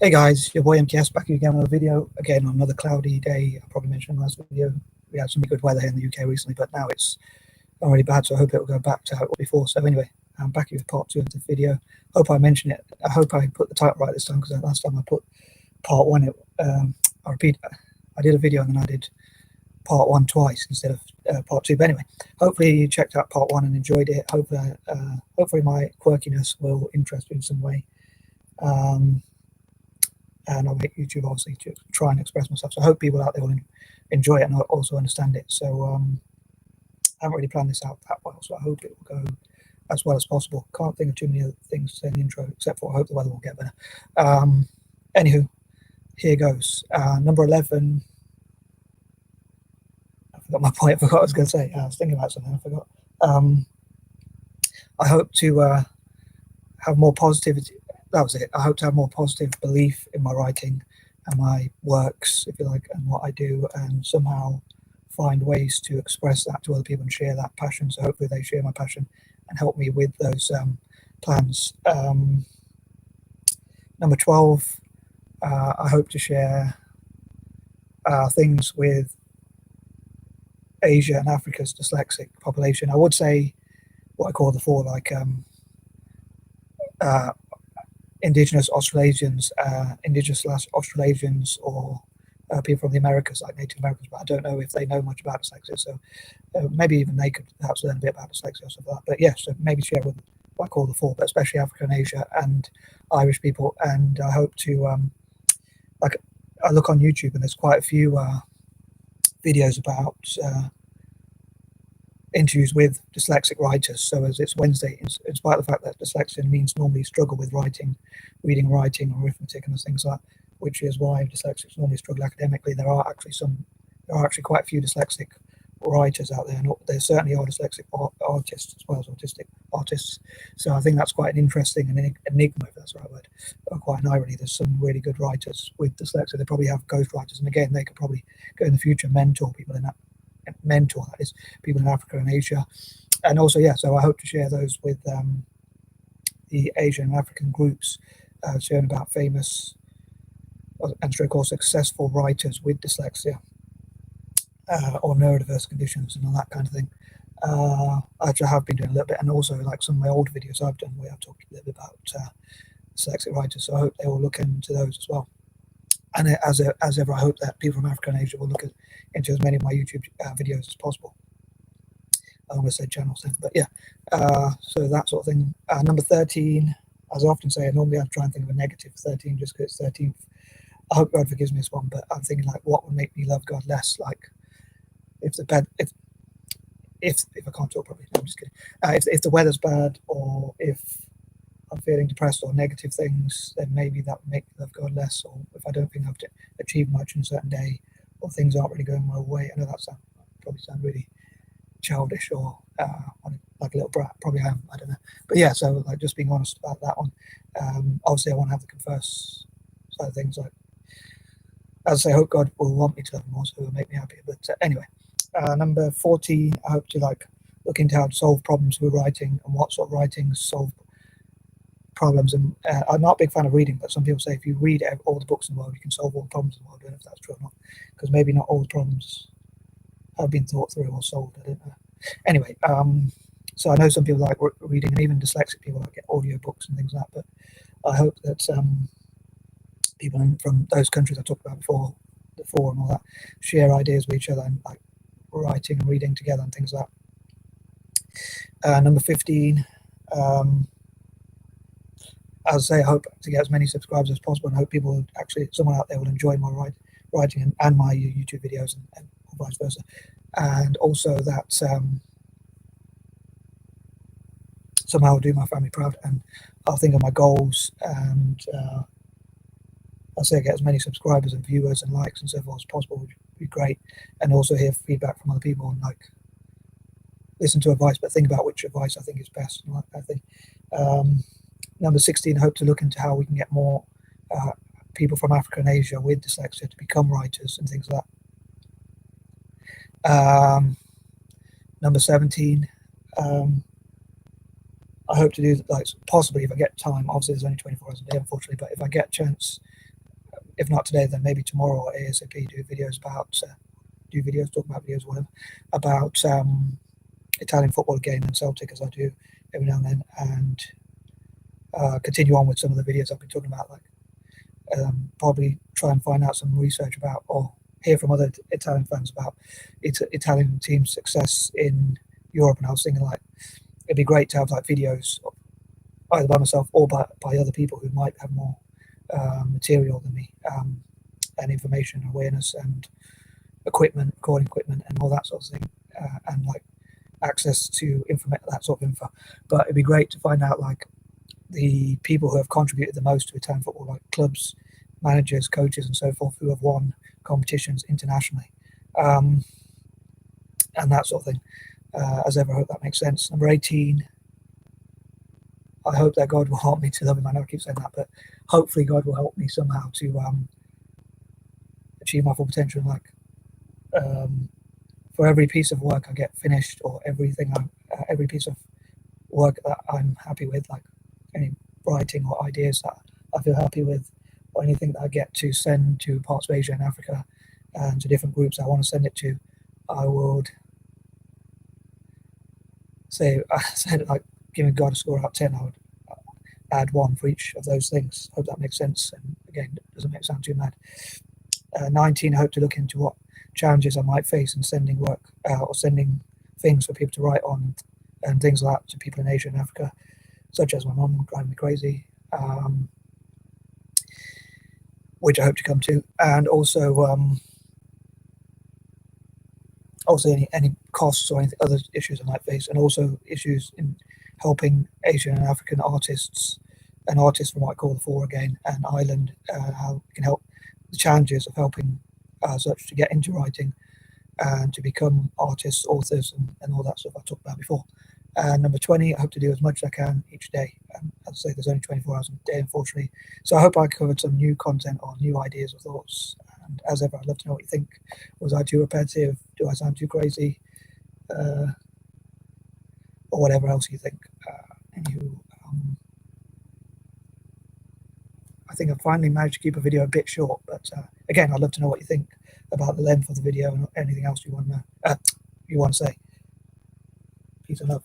Hey guys, your boy MTS back again with a video. Again on another cloudy day. I probably mentioned in the last video we had some good weather here in the UK recently, but now it's not really bad, so I hope it will go back to how it was before. So anyway, I'm back with part 2 of the video. Hope I mentioned it. I hope I put the title right this time, because last time I put part 1, I did a video and then I did part 1 twice instead of part 2. But anyway, hopefully you checked out part 1 and enjoyed it. Hopefully my quirkiness will interest you in some way. And I'll make YouTube obviously to try and express myself. So I hope people out there will enjoy it and also understand it. So I haven't really planned this out that well, so I hope it will go as well as possible. Can't think of too many other things to say in the intro, except for I hope the weather will get better. Anywho, here goes. Number 11. I forgot my point. I forgot what I was going to say. I was thinking about something. I forgot. I hope to have more positivity. That was it. I hope to have more positive belief in my writing and my works, if you like, and what I do, and somehow find ways to express that to other people and share that passion. So hopefully they share my passion and help me with those plans. Number 12, I hope to share things with Asia and Africa's dyslexic population. I would say what I call the 4, like Indigenous Australasians, Australasians, or people from the Americas, like Native Americans, but I don't know if they know much about dyslexia, so maybe even they could perhaps learn a bit about dyslexia or something like that. But yeah, so maybe share with what I call the 4, but especially Africa and Asia and Irish people. And I hope to, like, I look on YouTube and there's quite a few videos about interviews with dyslexic writers. So as it's Wednesday, in spite of the fact that dyslexia means normally struggle with writing, reading, writing, arithmetic, and things like that, which is why dyslexics normally struggle academically. There are actually quite a few dyslexic writers out there, and there certainly are dyslexic artists as well as autistic artists. So I think that's quite an interesting and enigma, if that's the right word, quite an irony. There's some really good writers with dyslexia. They probably have ghostwriters, and again, they could probably go in the future mentor people in that. That is, people in Africa and Asia. And also, yeah, so I hope to share those with the Asian and African groups, sharing about famous and so-called successful writers with dyslexia or neurodiverse conditions and all that kind of thing. I have been doing a little bit, and also like some of my old videos I've done where I've talked a little bit about dyslexic writers, so I hope they will look into those as well. And as ever, I hope that people from Africa and Asia will look into as many of my YouTube videos as possible. I'm going to say channels then, but yeah, so that sort of thing. Number 13, as I often say, normally I try and think of a negative 13 just because it's 13th. I hope God forgives me this one, but I'm thinking like, what would make me love God less? Like, if I can't talk properly, no, I'm just kidding. If the weather's bad, or if I'm feeling depressed or negative things, then maybe that would make me love God less. Or if I don't think I've achieved much in a certain day, or things aren't really going my way. I know that probably sound really childish or like a little brat. Probably I am. I don't know. But yeah, so like just being honest about that one. Obviously, I want to have the converse side of things. Like, as I say, I hope God will want me to love him more, so it will make me happy. But anyway, number 14, I hope to like look into how to solve problems with writing and what sort of writings solve problems. And I'm not a big fan of reading, but some people say if you read all the books in the world, you can solve all the problems in the world. I don't know if that's true or not, because maybe not all the problems have been thought through or solved. I don't know. Anyway, so I know some people like reading, and even dyslexic people like get audio books and things like that. But I hope that people from those countries I talked about before, the 4 and all that, share ideas with each other and like writing and reading together and things like that. Number 15. As I say, I hope to get as many subscribers as possible, and I hope people someone out there will enjoy my writing and my YouTube videos, and vice versa. And also that somehow I'll do my family proud, and I'll think of my goals, and I'll say get as many subscribers and viewers and likes and so forth as possible would be great. And also hear feedback from other people and like listen to advice, but think about which advice I think is best. And I think. Number 16, I hope to look into how we can get more people from Africa and Asia with dyslexia to become writers and things like that. Number 17, I hope to do, like, possibly if I get time, obviously there's only 24 hours a day, unfortunately, but if I get a chance if not today, then maybe tomorrow or ASAP, do videos, talk about videos, whatever, about Italian football again and Celtic, as I do every now and then, and continue on with some of the videos I've been talking about, like probably try and find out some research about, or hear from other Italian fans about Italian teams' success in Europe. And I was thinking, like, it'd be great to have like videos either by myself or by other people who might have more material than me, and information, awareness, and equipment, recording equipment, and all that sort of thing, and like access to that sort of info. But it'd be great to find out like the people who have contributed the most to Italian football, like clubs, managers, coaches, and so forth, who have won competitions internationally, and that sort of thing. As ever, I hope that makes sense. Number 18. I hope that God will help me to love him. I know I keep saying that, but hopefully God will help me somehow to achieve my full potential. Like, for every piece of work I get finished, or every piece of work that I'm happy with, like any writing or ideas that I feel happy with, or anything that I get to send to parts of Asia and Africa and to different groups I want to send it to, I would say, like, giving God a score out of 10, I would add 1 for each of those things. Hope that makes sense. And again, it doesn't make it sound too mad. 19, I hope to look into what challenges I might face in sending work or sending things for people to write on, and things like that to people in Asia and Africa, such as my mum driving me crazy, which I hope to come to, and also any costs or any other issues I might face, and also issues in helping Asian and African artists and artists from what I call the Four again, and Ireland, how we can help the challenges of helping such to get into writing and to become artists, authors, and all that stuff I talked about before. And number 20, I hope to do as much as I can each day. As I say, there's only 24 hours in a day, unfortunately. So I hope I covered some new content or new ideas or thoughts. And as ever, I'd love to know what you think. Was I too repetitive? Do I sound too crazy? Or whatever else you think. I think I finally managed to keep a video a bit short, but again, I'd love to know what you think about the length of the video and anything else you want to say. Peace and love.